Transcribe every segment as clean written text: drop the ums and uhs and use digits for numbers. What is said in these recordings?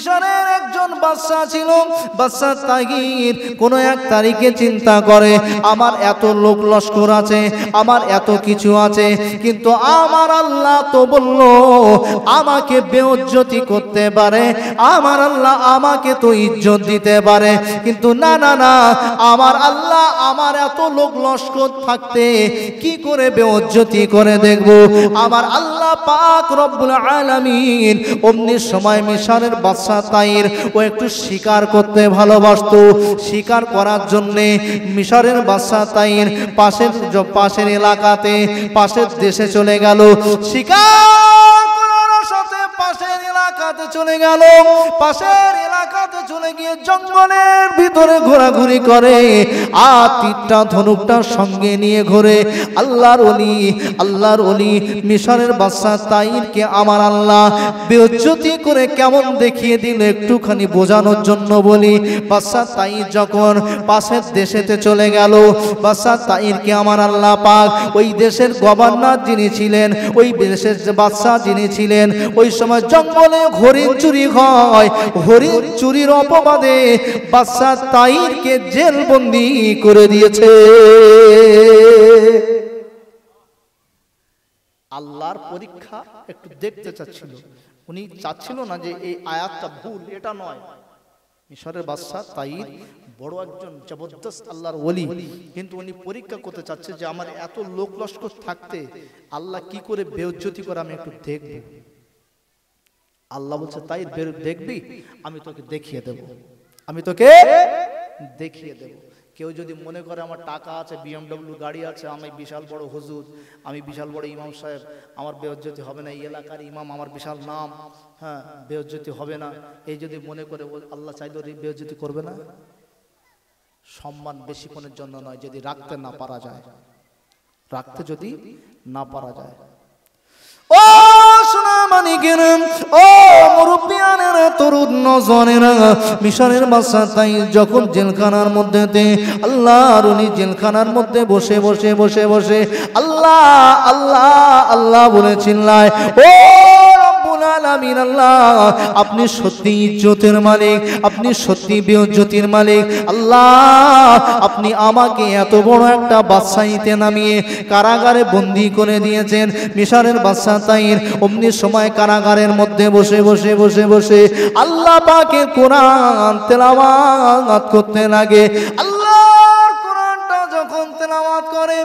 মিশরের একজন বাদশা ছিল, বাদশা তাগির। কোন এক তারিখে চিন্তা করে আমার এত লোক লস্কর আছে, আমার এত কিছু আছে, কিন্তু আমার আল্লাহ তো বলল আমাকে বেইজ্জতি করতে পারে, আমার আল্লাহ আমাকে তো ইজ্জত দিতে পারে, কিন্তু না না না, আমার আল্লাহ আমার এত লোক লস্কর থাকতে কি করে বেইজ্জতি করে দেখব। আমার আল্লাহ পাক রব্বুল আলামিন অমনি সময় মিশরের বাদশা তাইর ও একটু শিকার করতে ভালোবাসতো। শিকার করার জন্য মিশরের বাদশা তাইর পাশের এলাকাতে, পাশের দেশে চলে গেল। শিকার করার সাথে পাশের এলাকাতে চলে গেল। পাশের এলাকাতে চলে গিয়ে জঙ্গলের ভিতরে ঘোরাঘুরি করে, আর তীরটা ধনুকটা সঙ্গে নিয়ে ঘোরে। আল্লাহর ওলি মিশরের বাদশা তাইরকে আমার আল্লাহ বেইজ্জতি করে কেমন দেখিয়ে দিল একটুখানি বোঝানোর জন্য বলি। বাদশা তাইর যখন পাশের দেশেতে চলে গেল, বাদশা তাইরকে আমার আল্লাহ পাক ওই দেশের গভর্নর যিনি ছিলেন, ওই দেশের বাদশা যিনি ছিলেন, ওই সময় জঙ্গলে হরিণ চুরি হয়, হরিণ চুরির অপবাদে বাদশা তাইরকে জেলবন্দি করে দিয়েছে। আল্লাহর পরীক্ষা একটু দেখতে চাচ্ছিল, উনি চাচ্ছিল না যে এই আয়াতটা ভুল, এটা নয়। মিশরের বাদশা তাইর বড় একজন জবরদস্ত আল্লাহর ওলি, কিন্তু উনি পরীক্ষা করতে চাচ্ছে যে আমার এত লোক লস্কর থাকতে আল্লাহ কি করে বেইজ্জতি করে আমি একটু দেখব। আল্লাহ বলছে তাইর দেখবি, আমি তোকে দেখিয়ে দেব, আমি তোকে দেখিয়ে দেব। কেউ যদি মনে করে আমার টাকা আছে, BMW গাড়ি আছে, আমি বিশাল বড় হুজুর, আমি বিশাল বড় ইমাম সাহেব, আমার বেইজ্জতি হবে না, এই এলাকার ইমাম, আমার বিশাল নাম, হ্যাঁ বেইজ্জতি হবে না, এই যদি মনে করে আল্লাহ চাইলে বেইজ্জতি করবে না। সম্মান বেশিক্ষণের জন্য নয়, যদি রাখতে না পারা যায়, রাখতে যদি না পারা যায়। ও সোনামানিকেরা, ও মুরব্বিয়ানেরা, তরুণ নওজওয়ানেরা, মিশরের বাদশা তাইর যখন জেলখানার মধ্যে, আল্লাহর ওলি জেলখানার মধ্যে বসে বসে বসে বসে আল্লাহ আল্লাহ আল্লাহ বলে চিল্লায়, ও রব্বুল আলামিন আল্লাহ, আপনি সত্যি ইজ্জতের মালিক, আপনি সত্যি বেইজ্জতির মালিক। আল্লাহ আপনি আমাকে এত বড় একটা বাদশাহীতে নামিয়ে কারাগারে বন্দী করে দিয়েছেন। মিশরের বাদশা তাইর অমনি সময় কারাগারের মধ্যে বসে বসে বসে বসে আল্লাহ পাকের কোরআন তেলাওয়াত করতে লাগে। আল্লাহর কোরআনটা যখন তেলাওয়াত করে,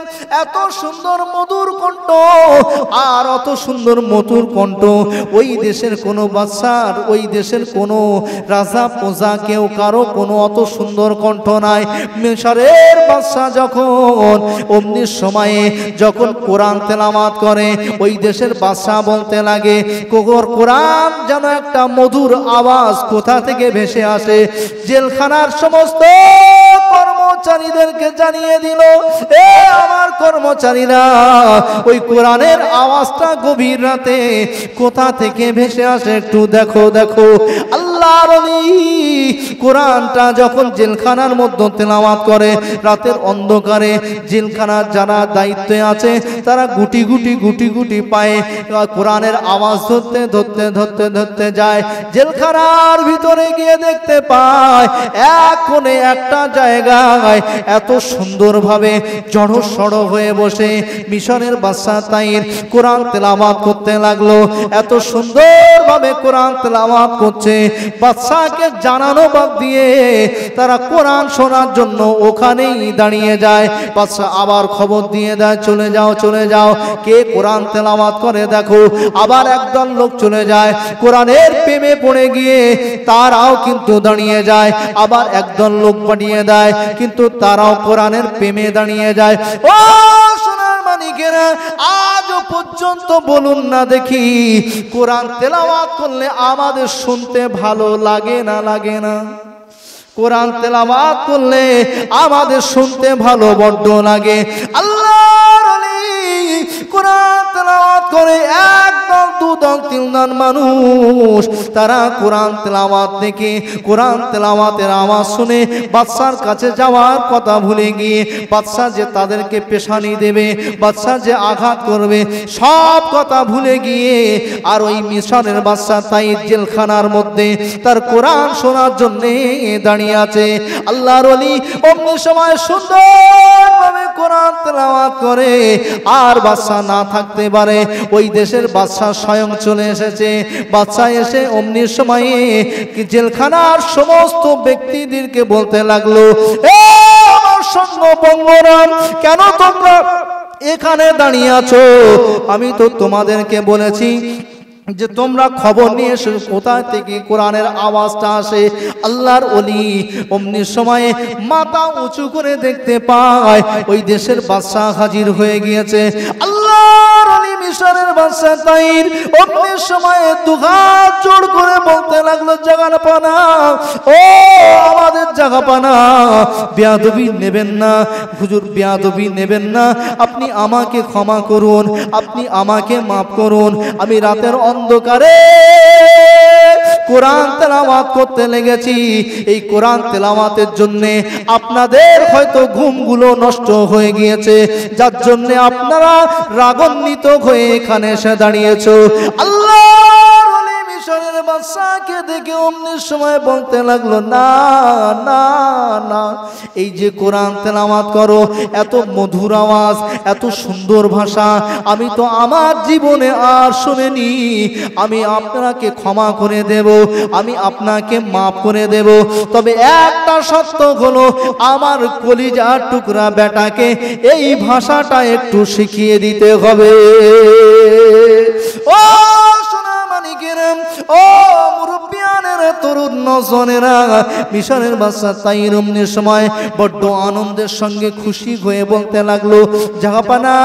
এত সুন্দর মধুর কণ্ঠ, আর অত সুন্দর মধুর কণ্ঠ ওই দেশের কোনো বাদশার, ওই দেশের কোনো রাজা প্রজা কেউ কারো কোনো অত সুন্দর কণ্ঠ নাই। মিশরের বাদশা যখন অমনি সময়ে যখন কোরআন তেলাওয়াত করে, ওই দেশের বাদশা বলতে লাগে, কোরআন যেন একটা মধুর আওয়াজ কোথা থেকে ভেসে আসে। জেলখানার সমস্ত কর্মচারীদেরকে জানিয়ে দিল, এ আমার কর্মচারীরা, ওই কোরআনের আওয়াজটা গভীর রাতে কোথা থেকে ভেসে আসে একটু দেখো দেখো। আল্লাহর ওলি কোরআনটা যখন জেলখানার মধ্যে তেলাওয়াত করে, রাতের অন্ধকারে জেলখানার যারা দায়িত্বে আছে তারা গুটি গুটি গুটি গুটি পায়ে কোরআনের আওয়াজ ধরতে ধরতে ধরতে ধরতে যায়। জেলখানার ভিতরে গিয়ে দেখতে পায় এক কোণে একটা জায়গায় এত সুন্দরভাবে জড়সড় হয়ে বসে মিশরের বাদশা তাইর কোরআন তেলাওয়াত করতে লাগলো। এত সুন্দরভাবে কোরআন তেলাওয়াত করছে, বাদশাকে জানানো বাদ দিয়ে তারা কোরআন শোনার জন্য ওখানেই দাঁড়িয়ে যায়। বাদশা আবার খবর দিয়ে দেয়, চলে যাও চলে যাও, কে কোরআন তেলাওয়াত করে দেখো। আবার একদল লোক চলে যায়, কোরআনের প্রেমে পড়ে গিয়ে তারাও কিন্তু দাঁড়িয়ে যায়। আবার একদল লোক পাঠিয়ে দেয়, কিন্তু তারাও কোরআনের প্রেমে দাঁড়িয়ে যায়। ও সোনার মানিকেরা, আজও পর্যন্ত বলুন না দেখি, কোরআন তেলাওয়াত করলে আমাদের শুনতে ভালো লাগে না লাগে না? কোরআন তেলাওয়াত করলে আমাদের শুনতে ভালো বড্ড লাগে। আল্লাহর ওলি কোরআন তেলাওয়াত করে একদল দুদল তিনদল মানুষ, তারা কোরআন তেলাওয়াত দেখে কোরআন তেলাওয়াতের আওয়াজ শুনে বাদশার কাছে যাওয়ার কথা ভুলে গিয়ে বাদশা যে তাদেরকে পেশানি দেবে, বাদশা যে আঘাত করবে, সব কথা ভুলে গিয়ে আর ওই মিশরের বাদশা তাইদ জেলখানার মধ্যে তার কোরআন শোনার জন্য দাঁড়িয়ে আছে। আল্লাহর ওলি অমনি সময় সুন্দরভাবে কোরআন তেলাওয়াত করে, আর বাদশা না থাকতে পারে, ওই দেশের বাদশা স্বয়ং চলে এসেছে। বাদশা এসে অমনি সময়ে জেলখানার সমস্ত ব্যক্তিদেরকে বলতে লাগলো, এ আমার সঙ্গপঙ্গরাম, কেন তোমরা এখানে দাঁড়িয়ে আছো? আমি তো তোমাদেরকে বলেছি যে তোমরা খবর নিয়ে এসো কোথায় থেকে কোরআনের আওয়াজটা আসে। আল্লাহর ওলি অমনি সময়ে মাথা উঁচু করে দেখতে পায় ওই দেশের বাদশা হাজির হয়ে গিয়েছে। আল্লাহর ওলি মিশরের বাদশা তাইর অমনি সময়ে দুহাত জোড় করে বলতে লাগলো, জাগাপানা, ও আমাদের জাগাপানা, বেয়াদবি নেবেন না হুজুর, বেয়াদবি নেবেন না, আপনি আমাকে ক্ষমা করুন, আপনি আমাকে মাফ করুন। আমি রাতের অন্ধকারে কোরআন তেলাওয়াত করতে লেগেছি, এই কোরআন তেলাওয়াতের জন্য আপনাদের হয়তো ঘুমগুলো নষ্ট হয়ে গিয়েছে, যার জন্য আপনারা রাগান্বিত হয়ে এখানে এসে দাঁড়িয়েছো। আল্লাহর ওলি মিশরের বাদশাকে দেখে অমনি সময় বলতে লাগলো, না না না, এই যে কোরআন তেলাওয়াত করো, এত মধুর আওয়াজ, এত সুন্দর ভাষা আমি তো আমার জীবনে আর শুনিনি। আমি আপনাকে ক্ষমা করে দেব, আমি আপনাকে মাফ করে দেব, তবে একটা শর্ত হলো আমার কলিজার টুকরা বেটাকে এই ভাষাটা একটু শিখিয়ে দিতে হবে। ও সোনা মানিকের, ও মুরব্বিয়ানের তরুণ নজনেরা, মিশরের বাদশা তাইর অমনি সময় বড্ড আনন্দের সঙ্গে খুশি হয়ে বলতে লাগলো, জাহাপানা,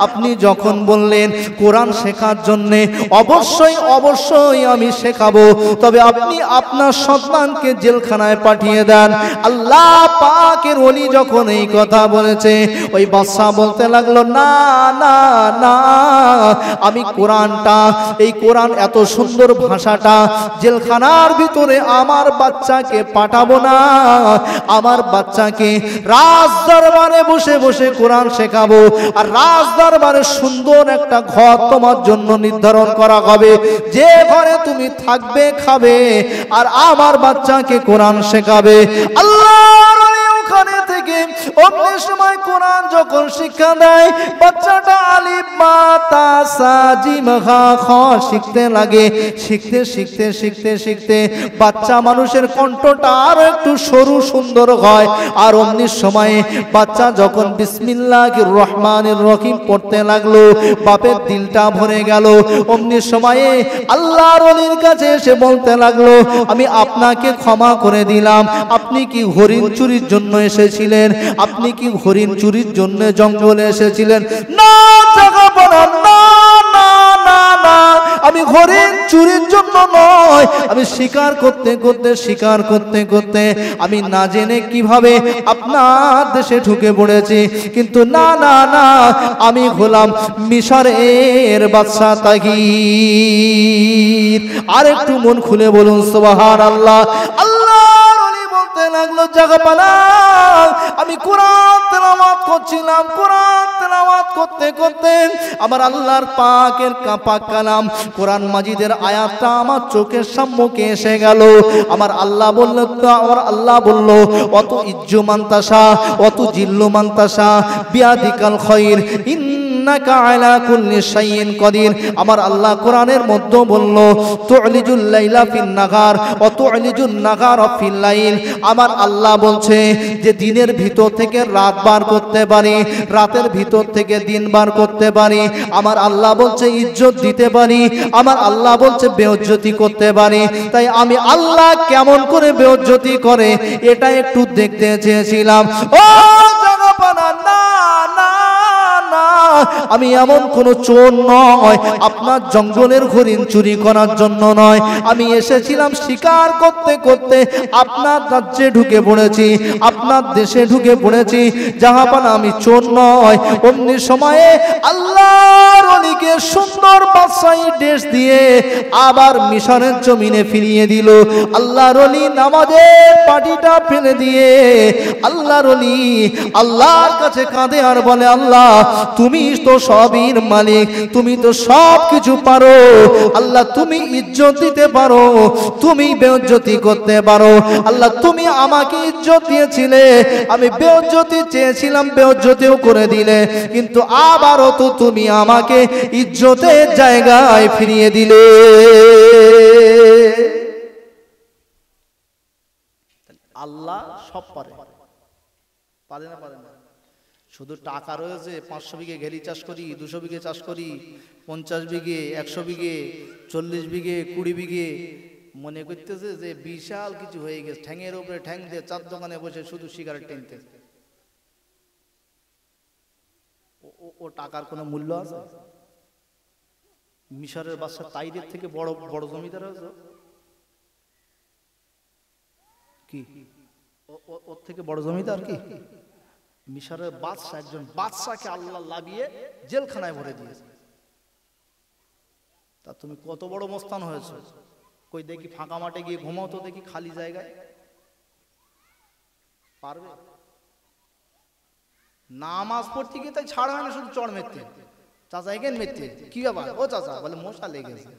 আপনি যখন বললেন কোরআন শেখার জন্যে, অবশ্যই অবশ্যই আমি শেখাবো, তবে আপনি আপনার সন্তানকে জেলখানায় পাঠিয়ে দেন। আল্লাহ পাকের ওলি যখন এই কথা বলেছে, ওই বাদশা বলতে লাগলো, না না না, আমি কোরআনটা, এই কোরআন এত সুন্দর ভাষাটা জেলখানার ভিতরে আমার বাচ্চাকে পাঠাবো না, আমার বাচ্চাকে রাজ দরবারে বসে বসে কোরআন শেখাবো, আর রাজ দরবারে সুন্দর একটা ঘর তোমার জন্য নির্ধারণ করা হবে, যে ঘরে তুমি থাকবে, খাবে, আর আমার বাচ্চাকে কোরআন শেখাবে। আল্লাহর ওলি ওখানে থেকে অমনি সময় কোরআন যখন শিক্ষা দেয়, বাচ্চাটা আলিফ বা তা সা জিম হা খ শিখতে লাগে। শিখতে শিখতে শিখতে শিখতে বাচ্চা মানুষের কণ্ঠটা আরো একটু সরু সুন্দর হয়, আর অমনি সময়ে বাচ্চা যখন বিসমিল্লাহির রহমানির রহিম পড়তে লাগলো, বাপের দিলটা ভরে গেল। অমনি সময়ে আল্লাহর ওলির কাছে এসে বলতে লাগলো, আমি আপনাকে ক্ষমা করে দিলাম, আপনি কি হরিণ চুরির জন্য এসেছিলেন? আপনি কি হরিণ চুরির জন্য জঙ্গলে এসেছিলেন? না জাগাপানা, না না না না, আমি হরিণ চুরির জন্য নয়, আমি শিকার করতে করতে শিকার করতে করতে আমি না জেনে কিভাবে আপনার দেশে ঢুকে পড়েছি, কিন্তু না না না, আমি হলাম মিশরের বাদশা তাগীর। আর একটু মন খুলে বলুন সুবহানাল্লাহ। আল্লাহর ওলি বলতে লাগলো, জাগাপানা, আমি কোরআন তেলাওয়াত করছিলাম, কোরআন তেলাওয়াত করতে করতে আমার আল্লাহর পাকের পাক কালাম কোরআন মাজিদের আয়াতটা আমার চোখের সম্মুখে এসে গেল। আমার আল্লাহ বলল, আমার আল্লাহ বলল, অত ইজ্জু মান্তাসা, অত জিল্লু মান্তাসা, বিয়াদিকাল খায়র, ইন্নাকা আলা কুল্লি শাইইন কাদির। আমার আল্লাহ কোরআনের মধ্যে বলল, তুলিজুল লাইলা ফিন নাহার ওয়া তুলিজুন নাহারা ফিল লাইল। আমার আল্লাহ বলছে যে দিনের ভিতর থেকে রাত বার করতে পারি, রাতের ভিতর থেকে দিন বার করতে পারি। আমার আল্লাহ বলছে ইজ্জত দিতে পারি, আমার আল্লাহ বলছে বেইজ্জতি করতে পারি। তাই আমি আল্লাহ কেমন করে বেইজ্জতি করে এটা একটু দেখতে চেয়েছিলাম। ও জাগাপানা, না না না, আমি এমন কোন চোর নয়, আপনার জঙ্গলের হরিণ চুরি করার জন্য নয়, আমি এসেছিলাম শিকার করতে করতে আপনার রাজ্যে ঢুকে পড়েছি, আপনার দেশে ঢুকে পড়েছি জাহাপানা, আমি চোর নয়। অমনি সময়ে আল্লাহর ওলিকে সুন্দর বাদশাহী দেশ দিয়ে আবার মিশরের জমিনে ফিরিয়ে দিল। আল্লাহর ওলি নামাজের পাটিটা ফেলে দিয়ে আল্লাহর ওলি আল্লাহর কাছে কাঁদে আর বলে, আল্লাহ তুমি তো সবই মালিক, তুমি তো সব কিছু পারো, আল্লাহ তুমি ইজ্জত দিতে পারো, তুমি বেইজ্জতি করতে পারো, আল্লাহ তুমি আমাকে ইজ্জত দিয়েছিলে, আমি বেইজ্জতি চেয়েছিলাম বেইজ্জতিও করে দিলে, কিন্তু আবারও তো তুমি আমাকে ইজ্জতের জায়গায় ফিরিয়ে দিলে। আল্লাহ সব পারে, পারে না পারে না? শুধু টাকা রয়েছে, 500 বিঘে ঘেলি চাষ করি, 200 বিঘে চাষ করি, 50 বিঘে, 100 বিঘে, 40 বিঘে, 20 বিঘে, মনে করতেছে যে বিশাল কিছু হয়ে গেছে, ঠ্যাঙের উপরে ঠ্যাং দিয়ে চার দোকানে বসে শুধু সিগারেট টেনতে। ও টাকার কোনো মূল্য আছে? মিশরের বাদশা তাইরের থেকে বড় বড় জমিদার হয়েছে কি? ওর থেকে বড় জমিদার কি? মিশরের বাদশা, একজন বাদশাকে আল্লাহ লাভিয়ে জেলখানায় ভরে দিয়েছে। তা তুমি কত বড় মস্তান হয়েছে? কই দেখি ফাঁকা মাঠে গিয়ে ঘুমাও তো দেখি, খালি জায়গায় পারবে? নামাজ পড়তে গিয়ে তাই ছাড় হয় না, শুধু চড় মেরতে। চাচা এখানে মেরতে কি ব্যাপার? ও চাচা বলে মশা লেগেছে।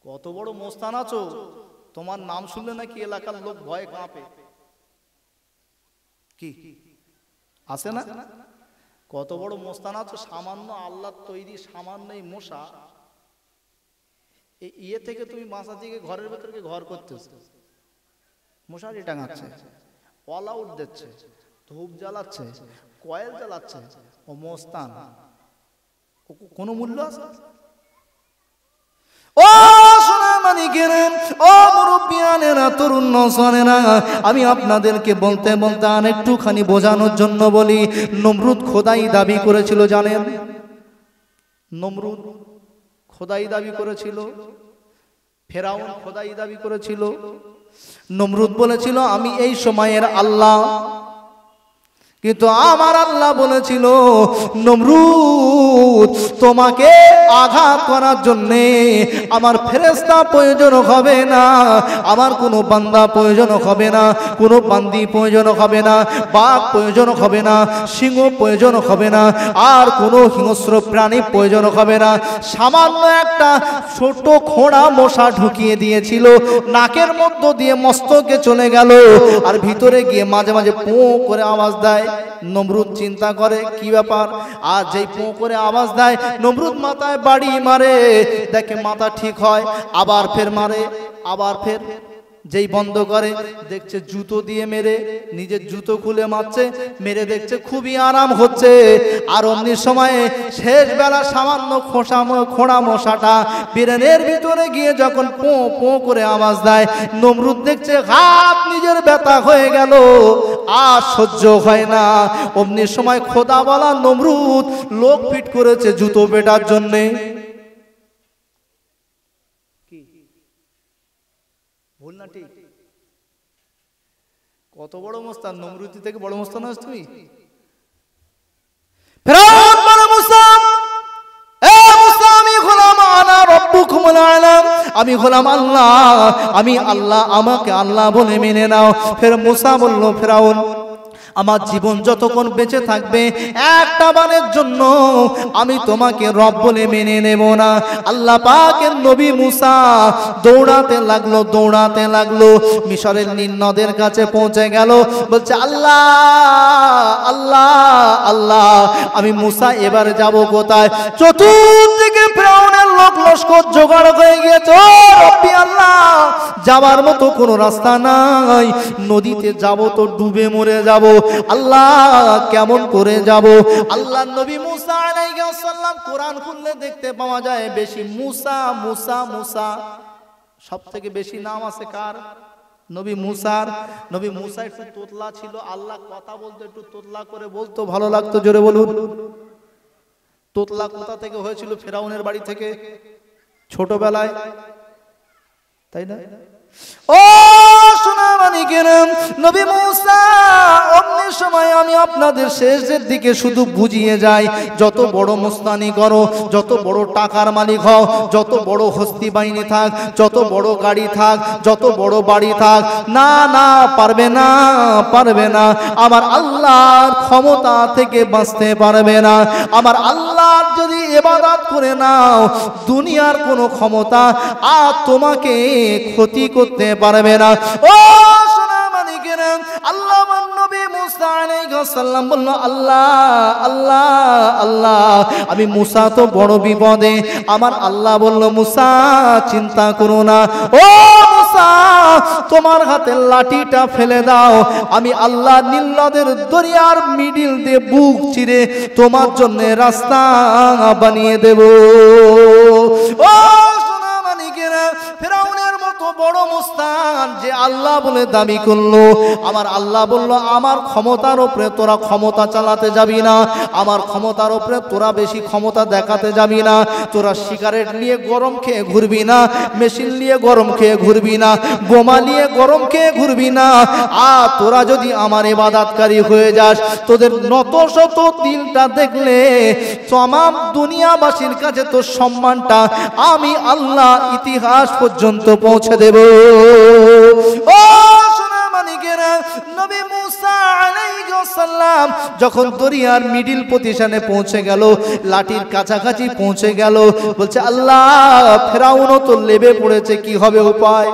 কত বড় মস্তান আছো, তোমার নাম শুনলে নাকি এলাকার লোক ভয়ে কাঁপে। কি আছে না? কত বড় মস্তান আছো, সামান্য আল্লাহর তৈরি সামান্য এই মশা, ইয়ে থেকে তুমি বাসা থেকে ঘরের ভেতরে ঘর করতেছ, মশারি টাঙাচ্ছে, অল আউট দিচ্ছে, ধূপ জ্বালাচ্ছে, কয়েল জ্বালাচ্ছে, ও মস্তান, কোনো মূল্য আছে? ও সোনামানিকেরা, ও মুরব্বিয়ানেরা, তরুণ নওজওয়ানেরা, আমি আপনাদেরকে বলতে বলতে আর একটুখানি বোঝানোর জন্য বলি। নমরুদ খোদাই দাবি করেছিল, জানেন? নমরুদ খোদাই দাবি করেছিল, ফেরাউন খোদাই দাবি করেছিল। নমরুদ বলেছিল আমি এই সময়ের আল্লাহ, কিন্তু আমার আল্লাহ বলেছিল নমরুদ তোমাকে আঘাত করার জন্যে আমার ফেরেশতা প্রয়োজন হবে না, আমার কোনো বান্দা প্রয়োজন হবে না, কোনো বান্দি প্রয়োজন হবে না, বাঘ প্রয়োজন হবে না, সিংহ প্রয়োজন হবে না, আর কোনো হিংস্র প্রাণী প্রয়োজন হবে না। সামান্য একটা ছোট খোঁড়া মশা ঢুকিয়ে দিয়েছিল, নাকের মধ্য দিয়ে মস্তকে চলে গেল, আর ভিতরে গিয়ে মাঝে মাঝে পো করে আওয়াজ দেয়। নমরুদ চিন্তা করে কি ব্যাপার, আর যেই পো করে আওয়াজ দেয় নমরুদ মাথায় বাড়ি মারে, দেখে মাথা ঠিক হয়, আবার ফের মারে, আবার ফের যেই বন্ধ করে দেখছে জুতো দিয়ে মেরে, নিজের জুতো খুলে মারছে, মেরে দেখছে খুবই আরাম হচ্ছে। আর অমনি সময়ে শেষ বেলা সামান্য খোঁড়া মশাটা ব্রেনের ভিতরে গিয়ে যখন পো পো করে আওয়াজ দেয়, নমরুদ দেখছে হাত নিজের ব্যথা হয়ে গেল, আর সহ্য হয় না। অমনি সময় খোদা বলা নমরুদ লোক ফিট করেছে জুতো পেটার জন্যে। ভুল না ঠিক? কত বড় মস্তান, নমরুদি থেকে বড় মস্তান আছিস তুই। ফেরাউন বড় মস্তান, এ মুসা আমি গোলাম, আনা রব্বুকুমুল আলা, আমি গোলাম আল্লাহ, আমি আল্লাহ, আমাকে আল্লাহ বলে মেনে নাও। ফের মুসা বলল ফেরাউন আমার জীবন যতক্ষণ বেঁচে থাকবে একটা বারের জন্য আমি তোমাকে রব বলে মেনে নেব না। আল্লাহ পাকের নবী মুসা দৌড়াতে লাগলো, দৌড়াতে লাগলো, মিশরের নীল নদের কাছে পৌঁছে গেল, বলছে আল্লাহ আল্লাহ আল্লাহ, আমি মুসা এবার যাব কোথায়? চতুর্দিকে ফেরাউনের লোক লস্কর জোগাড় হয়ে গিয়েছে, ও রব্বি আল্লাহ যাবার মতো কোনো রাস্তা নাই, নদীতে যাব তো ডুবে মরে যাব, আল্লাহ কেমন করে যাব? আল্লাহ নবী মুসা আলাইহিস সালাম, কোরআন খুললে দেখতে পাওয়া যায় বেশি মুসা মুসা মুসা, সব থেকে বেশি নাম আছে কার? নবী মুসা একটু তোতলা ছিল, আল্লাহ কথা বলতো একটু তোতলা করে বলতো, ভালো লাগতো, জোরে বলুন। তোতলা কোথা থেকে হয়েছিল? ফেরাউনের বাড়ি থেকে, ছোটবেলায়, তাই না? ও সোনা মানিকেরা, নবী মুসা অমনি সময় আমি আপনাদের শেষের দিকে শুধু বুঝিয়ে যাই, যত বড় মুস্তানি করো, যত বড় টাকার মালিক হও, যত বড় হস্তি বাহিনী থাক, যত বড় গাড়ি থাক, যত বড় বাড়ি থাক, না না, পারবে না, পারবে না, আমার আল্লাহর ক্ষমতা থেকে বাঁচতে পারবে না। আমার আল্লাহর যদি ইবাদত করে নাও, দুনিয়ার কোনো ক্ষমতা আর তোমাকে ক্ষতি করতে পারবে না। ও সোনা মানিকেরা, আল্লাহ নবী মুসা আলাইহিস সালাম বলল, আল্লাহ আল্লাহ আল্লাহ, আমি মুসা তো বড় বিপদে। আমার আল্লাহ বলল, মুসা চিন্তা করো না, ও মুসা তোমার হাতে লাঠিটা ফেলে দাও, আমি আল্লাহ নীল নদের দরিয়ার মিডিল দিয়ে বুক চিরে তোমার জন্য রাস্তা বানিয়ে দেব। ও সোনা মানিকেরা, ফেরাউনের মতো বড় মুস্তান যে আল্লাহ বলে দাবি করলো, আমার আল্লাহ বলল, আমার ক্ষমতার উপরে তোরা ক্ষমতা চালাতে যাবি না, আমার ক্ষমতার উপরে তোরা বেশি ক্ষমতা দেখাতে যাবি না, তোরা সিগারেট নিয়ে গরম খেয়ে ঘুরবি না, মেশিন নিয়ে গরম খেয়ে ঘুরবি না, বোমা নিয়ে গরম খেয়ে ঘুরবি না। আর তোরা যদি আমার ইবাদতকারী হয়ে যাস, তোদের নত শত দিলটা দেখলে তমাম দুনিয়াবাসীর কাছে তোর সম্মানটা আমি আল্লাহ ইতিহাস পর্যন্ত পৌঁছে দেব। ও সোনা মানিকেরা, নবী মুসা আলাইহিস সালাম যখন দরিয়ার মিডিল পজিশনে পৌঁছে গেল, লাঠির কাছাকাছি পৌঁছে গেল, বলছে, আল্লাহ ফেরাউনও তো লেবে পড়েছে, কি হবে উপায়?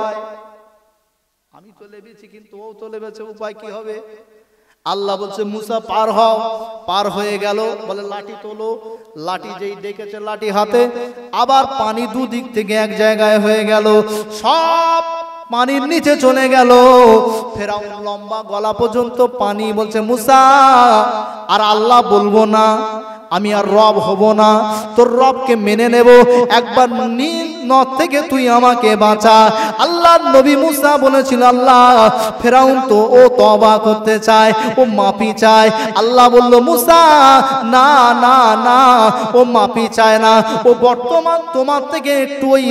আমি তো লেবেছি কিন্তু ও তো লেবেছে, উপায় কি হবে? আল্লাহ বলছে, মুসা পার হও। পার হয়ে গেল, বলে লাঠি তোলো। লাঠি যেই ডেকেছে লাঠি হাতে, আবার পানি দুদিক থেকে এক জায়গায় হয়ে গেল, সব পানির নিচে চলে গেল। ফেরাউন লম্বা গলা পর্যন্ত পানি। বলছে, মুসা আর আল্লাহ বলবো না, আমি আর রব হব না, তোর রবকে মেনে নেব, একবার নীল নদ থেকে তুই আমাকে বাঁচা। আল্লাহ নবী মুসা বলেছিল, আল্লাহ ফেরাউন তো ও তওবা করতে চায়, ও মাফি চায়। আল্লাহ বলল, মুসা না না না, ও মাফি চায় না, ও বর্তমান তোমার থেকে একটু ওই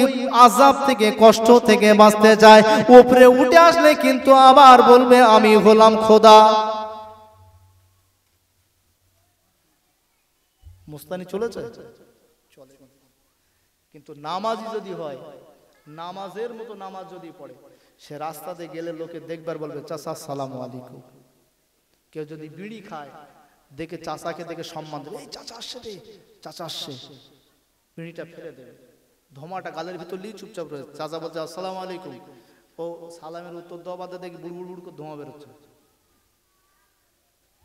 আযাব থেকে, কষ্ট থেকে বাঁচতে চায়। উপরে উঠে আসলে কিন্তু আবার বলবে আমি হলাম খোদা। মুস্তানি চলেছে, চলে। কিন্তু নামাজি যদি হয়, নামাজের মতো নামাজ যদি পড়ে, সে রাস্তাতে গেলে লোকে দেখবার বলবে, চাচা আসসালামু আলাইকুম। কেউ যদি বিড়ি খায়, দেখে চাচাকে দেখে সম্মান দেবে, এই চাচা আসছে রে, চাচা আসছে, বিড়িটা ফেলে দেবে, ধোঁয়াটা গালের ভিতর নিয়ে চুপচাপ রয়েছে। চাচা বলছে আসসালামু আলাইকুম, ও সালামের উত্তর দেওয়া বাদে দেখি বুড় বুড় বুড় করে ধোঁয়া বেরোচ্ছে।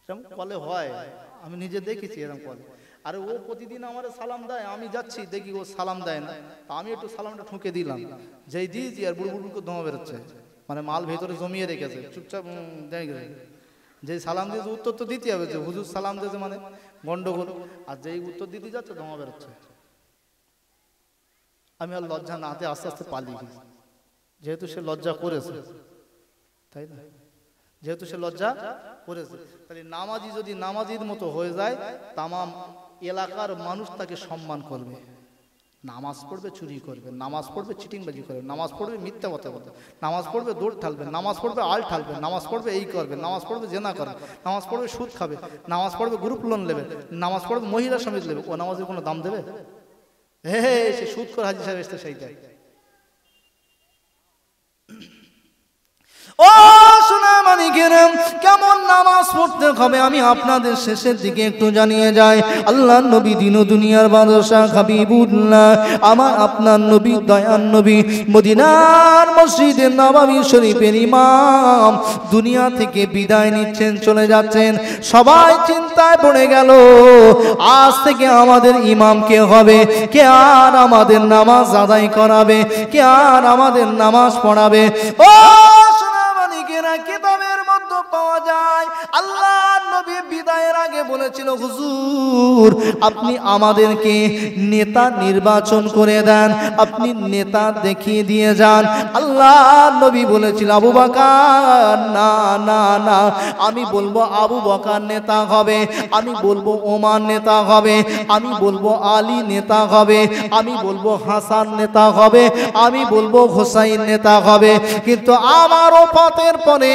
এরকম কলে হয়, আমি নিজে দেখেছি এরকম কলে। আরে ও প্রতিদিন আমার সালাম দেয়, আমি যাচ্ছি দেখি ও সালাম দেয় না, তা আমি একটু সালামটা ঠুকে দিলাম, যেই দিয়েছি আর বুড় বুড় করে ধোঁয়া বেরোচ্ছে, মানে মাল ভেতরে জমিয়ে রেখেছে, চুপচাপ দেখে যে সালাম দিয়েছে উত্তর তো দিতে হবে, যে হুজুর সালাম দিয়েছে মানে গন্ডগোল, আর যেই উত্তর দিতে যাচ্ছে ধোঁয়া বেরোচ্ছে। আমি আর লজ্জা না হাতে আস্তে আস্তে পালিয়ে গেছি, যেহেতু সে লজ্জা করেছে, তাই না? যেহেতু সে লজ্জা করেছে, তাহলে নামাজি যদি নামাজির মতো হয়ে যায়, তামাম এলাকার মানুষ তাকে সম্মান করবে। নামাজ পড়বে চুরি করবে, নামাজ পড়বে চিটিংবাজি করবে, নামাজ পড়বে মিথ্যা কথা বলবে, নামাজ পড়বে দৌড় ঠালবে, নামাজ পড়বে আল ঠালবে, নামাজ পড়বে এই করবে, নামাজ পড়বে জেনা করবে, নামাজ পড়বে সুদ খাবে, নামাজ পড়বে গ্রুপ লোন নেবে, নামাজ পড়বে মহিলা সমিত নেবে। ও নামাজের কোনো দাম দেবে? হে সে সুদ করে হাজি সাহেব এসছে সেইটাই। ও সোনা মানিকেরা, কেমন নামাজ পড়তে হবে আমি আপনাদের শেষের দিকে একটু জানিয়ে যাই। আল্লাহ নবী দিন দুনিয়ার বাদশা হাবিবুল্লাহ, আমার আপনার নবী দয়ার নবী, মদিনার মসজিদে নববী শরীফের ইমাম দুনিয়া থেকে বিদায় নিচ্ছেন, চলে যাচ্ছেন। সবাই চিন্তায় পড়ে গেল, আজ থেকে আমাদের ইমাম কে হবে, কে আর আমাদের নামাজ আদায় করাবে, কে আর আমাদের নামাজ পড়াবে? ও কিতাবের মধ্যে পাওয়া যায়। আল্লাহ নবী বিদায়ের আগে বলেছিল, হুজুর আপনি আমাদেরকে নেতা নির্বাচন করে দেন, আপনি নেতা দেখিয়ে দিয়ে যান। আল্লাহ নবী বলেছিল, আবু বকর না না না, আমি বলবো আবু বকর নেতা হবে, আমি বলবো ওমর নেতা হবে, আমি বলবো আলী নেতা হবে, আমি বলবো হাসান নেতা হবে, আমি বলবো হুসাইন নেতা হবে। কিন্তু আমার ওফাতের পরে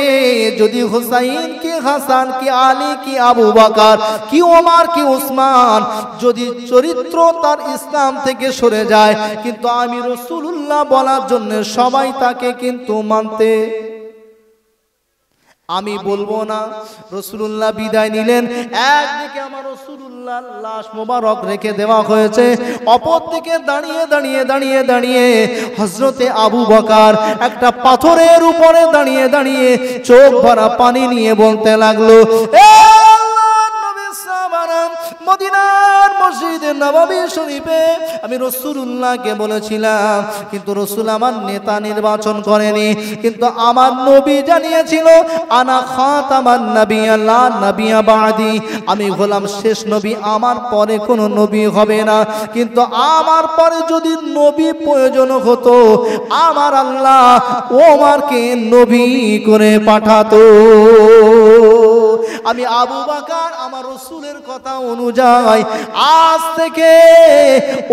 যদি হুসাইন কি হাসান কি আলী কি আবু বকর কি ওমর কি উসমান যদি চরিত্র তার ইসলাম থেকে সরে যায়, কিন্তু আমি রাসূলুল্লাহ বলার জন্য সবাই তাকে কিন্তু মানতে, আমি বলবো না। রাসূলুল্লাহ বিদায় নিলেন। একদিকে আমার রাসূলুল্লাহর লাশ মোবারক রেখে দেওয়া হয়েছে, অপর দিকে দাঁড়িয়ে দাঁড়িয়ে দাঁড়িয়ে দাঁড়িয়ে হযরতে আবু বকর একটা পাথরের উপরে দাঁড়িয়ে দাঁড়িয়ে চোখ ভরা পানি নিয়ে বলতে লাগলো, মদিনার মসজিদে নববী শরীফে আমি রাসূলুল্লাহকে বলেছিলাম, কিন্তু রাসূল আমার নেতা নির্বাচন করেনি, কিন্তু আমার নবী জানিয়েছিল আনা খাতামান নাবিয়্যা লা নাবিয়্যা বাদি, আমি হলাম শেষ নবী, আমার পরে কোনো নবী হবে না। কিন্তু আমার পরে যদি নবী প্রয়োজন হতো, আমার আল্লাহ ওমরকে নবী করে পাঠাতো। আমি আবু বকর আমার রাসূলের কথা অনুযায়ী আজ থেকে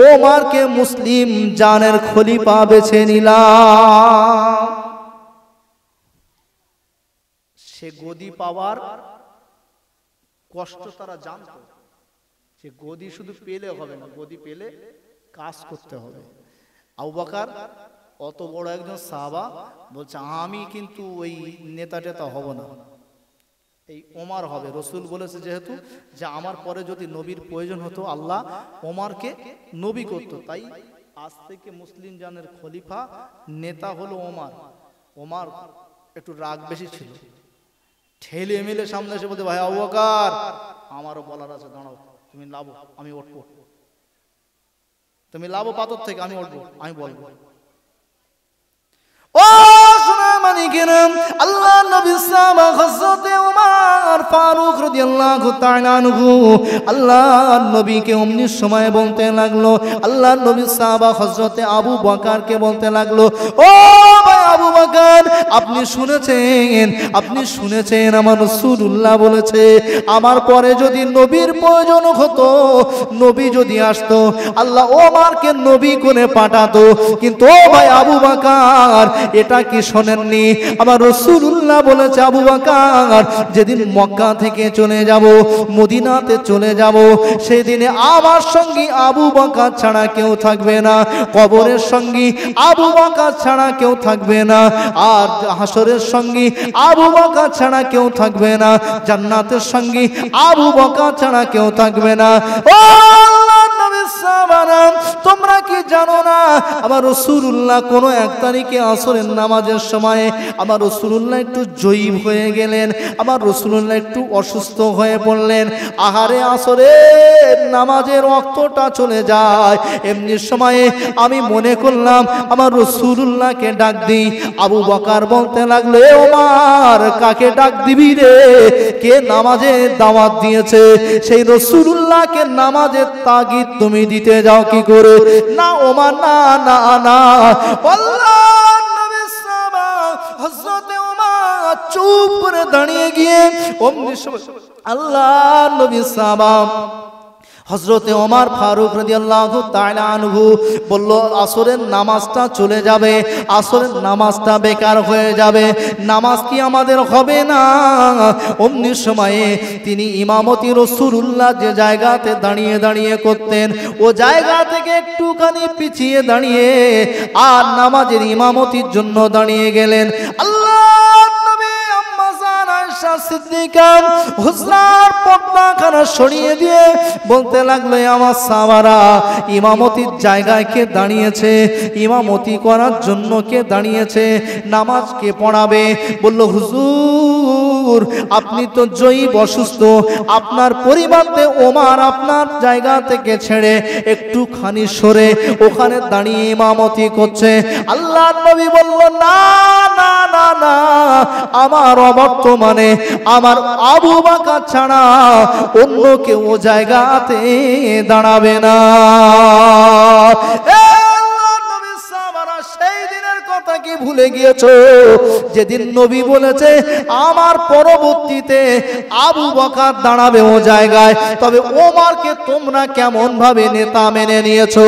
ওমরকে মুসলিম জানের খলিফা বেছে নিলাম। সে গদি পাওয়ার কষ্ট তারা জানত, সে গদি শুধু পেলে হবে না, গদি পেলে কাজ করতে হবে। আবু বকর অত বড় একজন সাহাবা বলছে, আমি কিন্তু ওই নেতা টেতা হব না, এই ওমর হবে। রাসূল বলেছে যেহেতু যে আমার পরে যদি নবীর প্রয়োজন হতো আল্লাহ ওমরকে নবী করত, তাই আজ থেকে মুসলিম জানের খলিফা নেতা হলো ওমর। ওমর একটু রাগ বেশি ছিল, ঠেলে মেলে সামনে এসে বলতে, ভাই আবু বকর আমারও বলার আছে, দাঁড়াও, তুমি লাভো আমি উঠবো, তুমি লাভো পাথর থেকে, আমি উঠবো, আমি বলবো। ও সোনা মানিকেরাম, আল্লাহ নবী সাহাবা হযরতে ওমর ফারুক রাদিয়াল্লাহু তাআলা আনহু আল্লাহর নবীকে অমনি সময় বলতে লাগলো, আল্লাহর নবী সাহাবা হযরতে আবু বকরকে বলতে লাগলো, ও ভাই আবু বকর আপনি শুনেছেন আমার রাসূলুল্লাহ বলেছে আমার পরে যদি নবীর প্রয়োজন হতো, নবী যদি আসতো, আল্লাহ ওমরকে নবী করে পাঠাতো। কিন্তু ও ভাই আবু বকর এটা কি শোনেননি? আমার রাসূলুল্লাহ বলেছে আবু বকর যেদিন মক্কা থেকে চলে যাব, মদিনাতে চলে যাব, সেদিনে আমার সঙ্গী আবু বকর ছাড়া কেউ থাকবে না, কবরের সঙ্গী আবু বকর ছাড়া কেউ থাকবে না, আর হাসরের সঙ্গী আবু বকর ছাড়া কেউ থাকবে না, জান্নাতের সঙ্গী আবু বকর ছাড়া কেউ থাকবে না। ও আল্লাহর নবীর সাহাবারা, তোমরা কি জানো না আমার রাসূলুল্লাহ কোন এক তারিখে আসরের নামাজের সময় আমার রাসূলুল্লাহ একটু জয়ীব হয়ে গেলেন, আমার রাসূলুল্লাহ একটু অসুস্থ হয়ে পড়লেন। আহারে আসরের নামাজের ওয়াক্তটা চলে যায়, এমনি সময়ে আমি মনে করলাম আমার রাসূলুল্লাহকে ডাক দিই। আবু বকর বলতে লাগলো, এ ওমর কাকে ডাক দিবি রে? কে নামাজে দাওয়াত দিয়েছে? সেই রাসূলুল্লাহকে নামাজের তাগিদ তুমি দিতে যাও কি করে? না ওমর না না না, আল্লাহর নবীর সাহাবা হযরতে ওমর চুপ করে দাঁড়িয়ে গিয়ে অমনি সময় আল্লাহর নবীর সাহাবা হযরতে ওমর ফারুক রাদিয়াল্লাহু তাআলা আনহু বলল, আসরের নামাজটা চলে যাবে, আসরের নামাজটা বেকার হয়ে যাবে, নামাজ কি আমাদের হবে না? অমনি সময়ে তিনি ইমামতি রাসূলুল্লাহ যে জায়গাতে দাঁড়িয়ে দাঁড়িয়ে করতেন, ও জায়গা থেকে একটুখানি পিছিয়ে দাঁড়িয়ে আর নামাজের ইমামতির জন্য দাঁড়িয়ে গেলেন। আল্লাহর নবী আম্মা জান আয়েশা সিদ্দিকা হুজরার পর্দাখানা সরিয়ে দিয়ে বলতে লাগলো, আমার সাহাবারা ইমামতির জায়গায় কে দাঁড়িয়েছে? ইমামতি করার জন্য কে দাঁড়িয়েছে? নামাজ কে পড়াবে? বলল, হুজুর আপনি তো জয়ীব অসুস্থ, আপনার পরিবর্তে ওমর আপনার জায়গা থেকে ছেড়ে একটুখানি সরে ওখানে দাঁড়িয়ে ইমামতি করছে। আল্লাহর নবী বলল, না না না না না, আমার অবর্তমানে আমার আবু বকর ছাড়া অন্য কেউ জায়গাতে দাঁড়াবে না। সেই দিনের কথা কি ভুলে গিয়েছো যেদিন নবী বলেছে আমার পরবর্তীতে আবু বকর দাঁড়াবে ও জায়গায়? তবে ওমরকে তোমরা কেমন ভাবে নেতা মেনে নিয়েছো?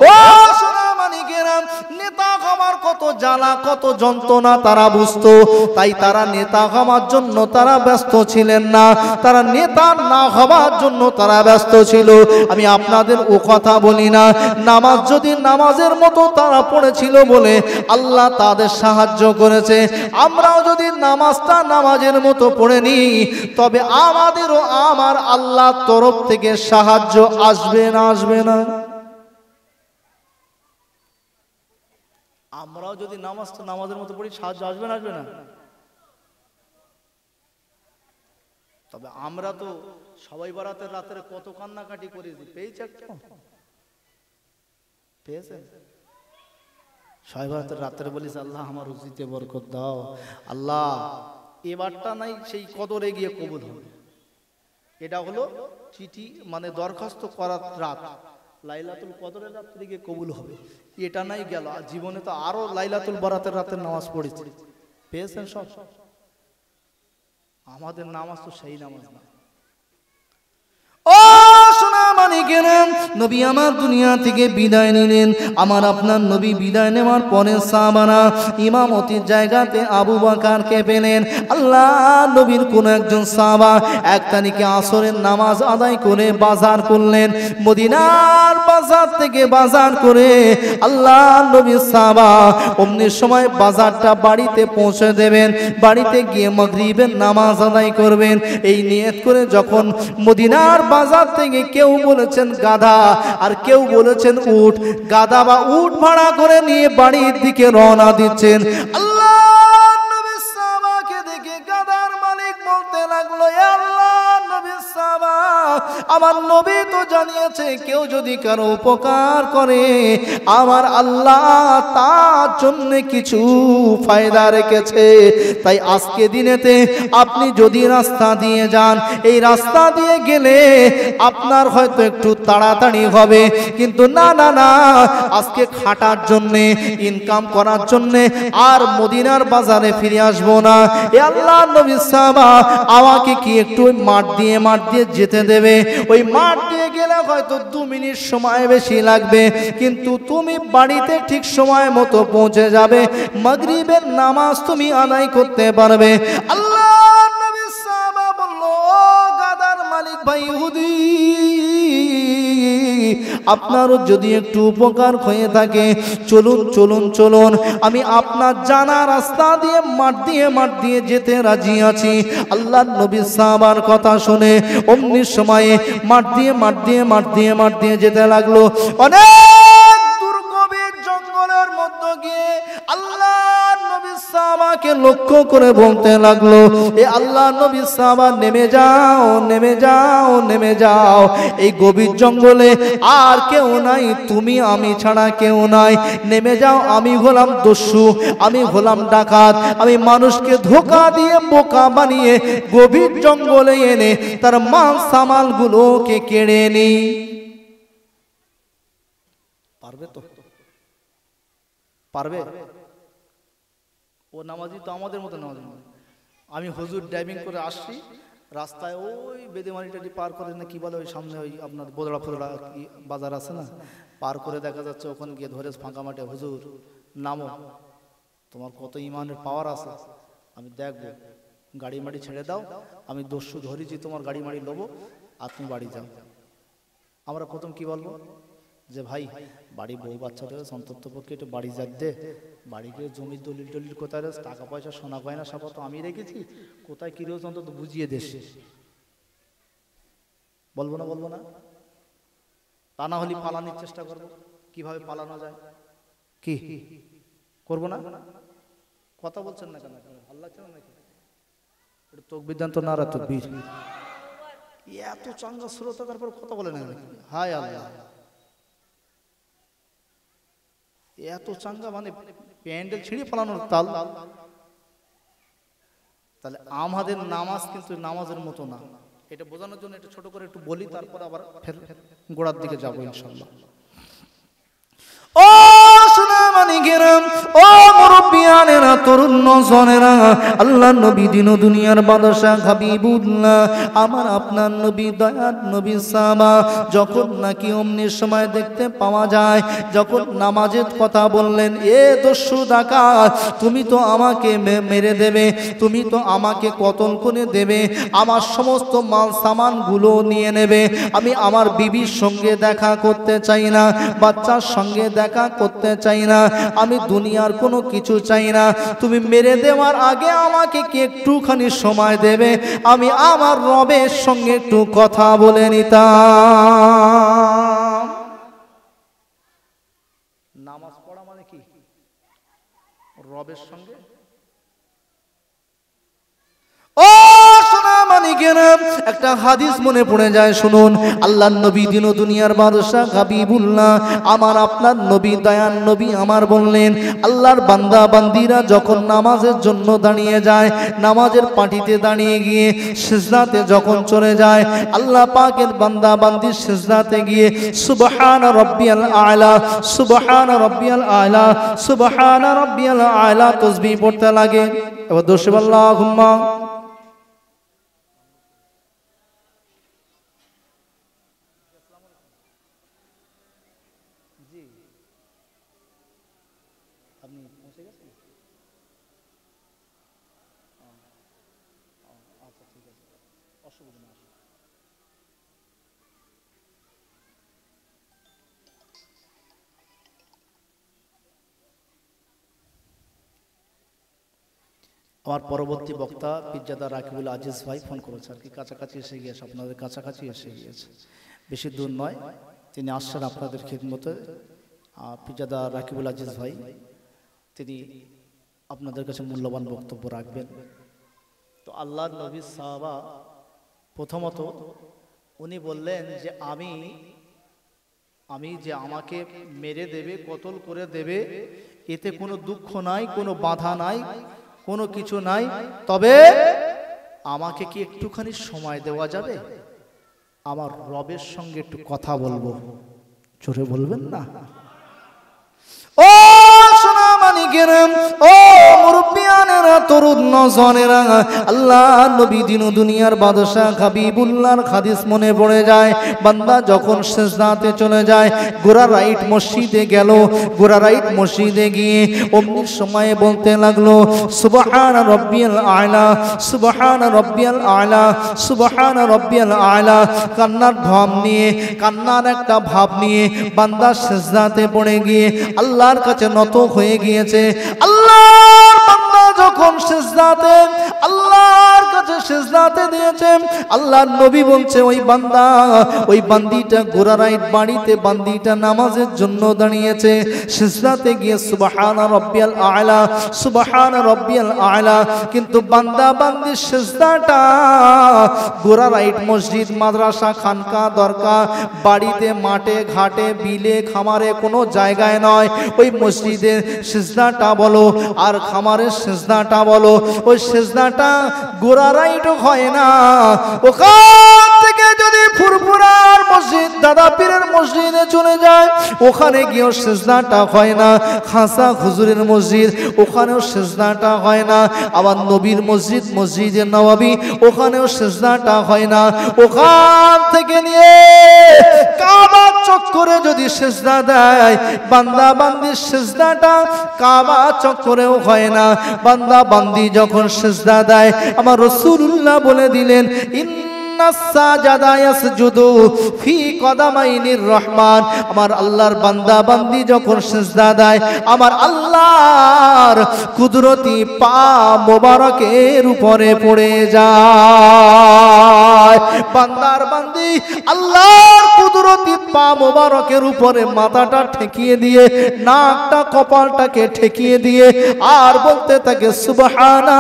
ও সোনামানিকেরা, নেতা হওয়ার কত জ্বালা কত যন্ত্রণা তারা বুঝতো, তাই তারা নেতা হওয়ার জন্য তারা ব্যস্ত ছিলেন না, তারা নেতা না হওয়ার জন্য তারা ব্যস্ত ছিল। আমি আপনাদের ও কথা বলি না, নামাজ যদি নামাজের মতো তারা পড়েছিল বলে আল্লাহ তাদের সাহায্য করেছে। আমরাও যদি নামাজটা নামাজের মতো পড়ে নিই তবে আমাদেরও আমার আল্লাহর তরফ থেকে সাহায্য আসবে না আসবে না? আমরাও যদি নামাজটা নামাজের মতো পড়ি সাহায্য আসবে না আসবে না? তবে আমরা তো সবাই বারাতের রাতের কত কান্নাকাটি করেছি, পেয়েছে পেয়েছেন? সবাই বারাতের রাতের বলিস আল্লাহ আমার রুজিতে বরকত দাও, আল্লাহ এবারটা নাই সেই কদরে গিয়ে কবুল হবে। এটা হলো চিঠি মানে দরখাস্ত করার রাত, লাইলাতুল কদরের রাত্রে গিয়ে কবুল হবে। এটা নাই গেল, জীবনে তো আরো লাইলাতুল বারাতের রাতের নামাজ পড়েছি, পেয়েছেন সব? আমাদের নামাজ তো সেই নামাজ না। ও সোনামানিকেরা, নবী আমার দুনিয়া থেকে বিদায় নিলেন। আমার আপনার নবী বিদায় নেওয়ার পরে সাহাবারা ইমামতির জায়গাতে আবু বকরকে পেলেন। আল্লাহ নবীর কোন একজন সাহাবা এক তারিখে আসরের নামাজ আদায় করে বাজার করলেন। মদিনার বাজার থেকে বাজার করে আল্লাহ নবীর সাহাবা অমনি সময় বাজারটা বাড়িতে পৌঁছে দেবেন, বাড়িতে গিয়ে মাগরিবের নামাজ আদায় করবেন। এই নিয়ত করে যখন মদিনার বাজার থেকে কেউ বলেছেন গাধা আর কেউ বলেছেন উট, গাধা বা উট ভাড়া করে নিয়ে বাড়ির দিকে রওনা দিচ্ছেন। আল্লাহ নবী সাহাবাকে দেখে গাধার মালিক বলতে লাগলো, আল্লাহ নবী সাহাবা, আমার নবী তো জানিয়েছে কেউ যদি কারো উপকার করে আমার আল্লাহ তার জন্য কিছু ফায়দা রেখেছে। তাই আজকে দিনেতে আপনি যদি রাস্তা দিয়ে যান, এই রাস্তা দিয়ে গেলে আপনার হয়তো একটু তাড়াতাড়ি হবে, কিন্তু না না না, আজকে খাটার জন্যে ইনকাম করার জন্যে আর মদিনার বাজারে ফিরে আসবো না। এ আল্লাহ নবী সাহাবা আমাকে কি একটু মাঠ দিয়ে যেতে দেবে? ওই মাঠ দিয়ে গেলে হয়তো 2 মিনিট সময় বেশি লাগবে, কিন্তু তুমি বাড়িতে ঠিক সময় মতো পৌঁছে যাবে, মাগরিবের নামাজ তুমি আদায় করতে পারবে। আল্লাহ নবী সাহাবা বলল, ও গাদার মালিক ভাই ইহুদি, আপনারও যদি একটু উপকার হয়ে থাকে চলুন চলুন চলুন, আমি আপনার জানা রাস্তা দিয়ে মাঠ দিয়ে যেতে রাজি আছি। আল্লাহ নবী সাহাবার কথা শুনে অমনি সময়ে মাঠ দিয়ে যেতে লাগলো। অনেক দুর্গভীর জঙ্গলের মধ্যে গিয়ে আল্লাহ নবী সাহাবাকে লক্ষ্য করে বলতে লাগলো, এ আল্লাহ নবী সাহাবা নেমে যাও নেমে যাও নেমে যাও, এই গভীর জঙ্গলে আর কেউ নাই, তুমি আমি ছাড়া কেউ নাই, নেমে যাও। আমি হলাম দস্যু, আমি হলাম ডাকাত, আমি মানুষকে ধোঁকা দিয়ে বোকা বানিয়ে গভীর জঙ্গলে এনে তার মাল সামাল গুলোকে কেড়ে নি। পারবে তো? পারবে? ও নামাজি তো আমাদের মতো নামাজি নয়। আমি হুজুর ড্রাইভিং করে আসছি, রাস্তায় ওই বেদেমানিটাটি পার করে না কি বলে, ওই সামনে ওই আপনার বোদড়া ফোদড়া বাজার আছে না, পার করে দেখা যাচ্ছে ওখানে গিয়ে ধরে ফাঁকা মাঠে, হুজুর নামো, তোমার কত ইমানের পাওয়ার আছে আমি দেখবো, গাড়ি মাড়ি ছেড়ে দাও, আমি দস্যু ধরেছি, তোমার গাড়ি মাড়ি লোবো আর তুমি বাড়ি যাও। আমরা প্রথম কি বলবো যে ভাই বাড়ি বউ বাচ্চা রয়েছে, অন্তত পক্ষে একটু বাড়ি যাক দে, বাড়ি গিয়ে জমির দলিল কোথায় রয়েছে, টাকা পয়সা সোনা গয়না সব তো আমি রেখেছি, কোথায় কি রয়েছে অন্তত বুঝিয়ে দেশ। বলবো না? তা না হলে পালানোর চেষ্টা করবো, কিভাবে পালানো যায়, কি করবো না? কথা বলছেন না কেন? ভালো লাগছে না নাকি? এটা তকবীর দেন তো, নারা তকবীর। এত চাঙ্গা শ্রোতা তারপর কথা বলে না নাকি? হায় আল্লাহ, এত চাঙ্গা মানে প্যান্ডেল ছিঁড়ে পালানোর তাল। তাহলে আমাদের নামাজ কিন্তু নামাজের মতো না। এটা বোঝানোর জন্য এটা ছোট করে একটু বলি, তারপর আবার ফের গোড়ার দিকে যাবো ইনশাল্লাহ। ও সোনামানিকেরা, ও মুরব্বিয়ানেরা, তরুণ নজনেরা, আল্লাহর নবী দিন ও দুনিয়ার বাদশা হাবিবুল্লাহ, আমার আপনার নবী দয়ার নবী সাহাবা যখন নাকি অমনির সময় দেখতে পাওয়া যায়, যখন নামাজের কথা বললেন, এ দস্যু ডাকাত, তুমি তো আমাকে মেরে দেবে, তুমি তো আমাকে কতল করে দেবে, আমার সমস্ত মাল সামানগুলো নিয়ে নেবে, আমি আমার বিবির সঙ্গে দেখা করতে চাই না, বাচ্চার সঙ্গে দেখা করতে চাই না, আমি দুনিয়ার কোনো কিছু চাই না, তুমি মেরে দেওয়ার আগে আমাকে কি একটুখানি সময় দেবে, আমি আমার রবের সঙ্গে একটু কথা বলে নিতাম। নামাজ পড়া মানে কি? রবের সঙ্গে। ও সোনামানিকেরা, একটা হাদিস মনে পড়ে যায়, শুনুন। আল্লাহর নবী দিন ও দুনিয়ার বাদশা হাবিবুল্লাহ, আমার আপনার নবী দয়ান নবী আমার বললেন, আল্লাহর বান্দা বান্দিরা যখন নামাজের জন্য দাঁড়িয়ে যায়, নামাজের পাটিতে দাঁড়িয়ে গিয়ে সিজদাতে যখন চলে যায়, আল্লাহ পাকের বান্দা বান্দি সিজদাতে গিয়ে সুবহান রাব্বিয়াল আলা, সুবহান রাব্বিয়াল আলা, সুবহান রাব্বিয়াল আলা তাসবিহ পড়তে লাগে। এবার দোষে আল্লাহুম্মা আমার পরবর্তী বক্তা পিজ্জাদা রাকিবুল আজিজ ভাই ফোন করেছে, আর কি কাছাকাছি এসে গিয়েছে, আপনাদের কাছাকাছি এসে গিয়েছে, বেশি দূর নয়, তিনি আসছেন আপনাদের খিদমতে। পিজ্জাদা রাকিবুল আজিজ ভাই, তিনি আপনাদের কাছে মূল্যবান বক্তব্য রাখবেন। তো আল্লাহর নবী সাহাবা প্রথমত উনি বললেন যে আমি যে আমাকে মেরে দেবে, কতল করে দেবে, এতে কোনো দুঃখ নাই, কোনো বাধা নাই, কোনো কিছু নাই, তবে আমাকে কি একটুখানি সময় দেওয়া যাবে, আমার রবের সঙ্গে একটু কথা বলবো। জোরে বলবেন না? ও সোনামানিকেরা, ও মুরব্বিয়ানেরা, তরুণ নজনেরা, আল্লাহ নবী দিন ও দুনিয়ার বাদশা হাবিবুল্লাহর হাদিস মনে পড়ে যায়। বান্দা যখন সিজদাতে চলে যায়, গোরা রাইট মসজিদে গেল, গোরা রাইট মসজিদে গিয়ে অমনি সময়ে বলতে লাগলো, সুবহান রাব্বিয়াল আলা, সুবহান রাব্বিয়াল আলা, সুবহান রাব্বিয়াল আলা, কান্নার ভাব নিয়ে, কান্নার একটা ভাব নিয়ে বান্দা সিজদাতে পড়ে গিয়ে আল্লাহর কাছে নত হয়ে গিয়েছে। আল্লাহর বান্দা যখন সিজদাতে আল্লাহর কাছে সিজদাতে দিয়েছে, আল্লাহর নবী বলছে, ওই বান্দা, ওই বান্দিটা গোরা রাইট বাড়িতে বান্দিটা নামাজের জন্য দাঁড়িয়েছে, সিজদাতে গিয়ে সুবহান রাব্বিয়াল আলা, সুবহান রাব্বিয়াল আলা, কিন্তু বান্দা বান্দির সিজদাটা গোরা রাইট মসজিদ, মাদ্রাসা, খানকা, দরগা, বাড়িতে, মাঠে, ঘাটে, বিলে, খামারে কোনো জায়গায় নয়। ওই মসজিদের সিজদাটা বলো আর খামারের সিজদাটা বলো, ওই সিজদাটা গোরা রাইট হয় না। ওখান থেকে যদি ফুরফুরার মসজিদ, দাদা পীরের মসজিদে চলে যায়, ওখানে গিয়েও সিজদাটা হয় না। খাসা হুজুরের মসজিদ, ওখানেও সিজদাটা হয় না। আবার নবীর মসজিদ, মসজিদে নববী, ওখানেও সিজদাটা হয় না। ওখান থেকে নিয়ে কাবা চক্করে যদি সিজদা দেয়, বান্দা বান্দির সিজদাটা কাবা চক্করেও হয় না। বান্দা বান্দি যখন সিজদা দেয়, আমার রাসূলুল্লাহ বলে দিলেন, আমার আল্লাহর বান্দা বান্দি যখন সিজদা দেয়, আমার আল্লাহর কুদরতি পা মোবারকের উপরে পড়ে যায়। বান্দার বান্দি আল্লাহর কুদরতি পা মোবারকের উপরে মাথাটা ঠেকিয়ে দিয়ে, নাকটা, কপালটাকে ঠেকিয়ে দিয়ে আর বলতে থাকে, সুবহানা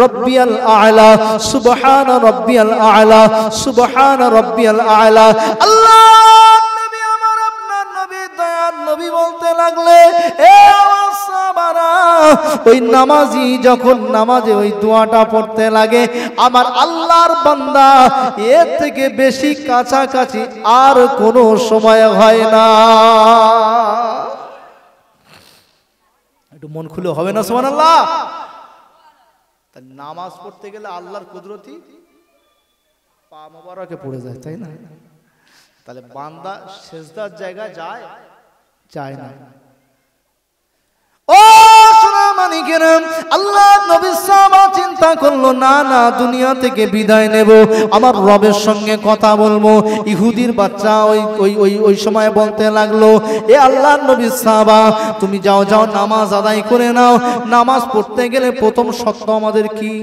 রাব্বিয়াল আলা, সুবহানা রাব্বিয়াল আলা, সুবহান রাব্বিয়াল আলা। আল্লাহ নবী, আমার আপনার নবী দয়ার নবী বলতে লাগলে, এ আমার সাহাবারা, ওই নামাজি যখন নামাজে ওই দোয়াটা পড়তে লাগে, আমার আল্লাহর বান্দা এর থেকে বেশি কাছাকাছি আর কোনো সময় হয় না। একটু মন খুলে হবে না সুবহানাল্লাহ? নামাজ পড়তে গেলে আল্লাহর কুদরতি পা মোবারকে পড়ে যায়, তাই না? তাহলে বান্দা সেজদার জায়গা যায় না। ও সোনামানিকেরা, আল্লাহ নবী সাহাবা চিন্তা করলো, না না, দুনিয়া থেকে বিদায় নেব, আমার রবের সঙ্গে কথা বলবো। ইহুদির বাচ্চা ওই সময় বলতে লাগলো, এ আল্লাহ নবী সাহাবা, তুমি যাও নামাজ আদায় করে নাও। নামাজ পড়তে গেলে প্রথম শর্ত আমাদের কি?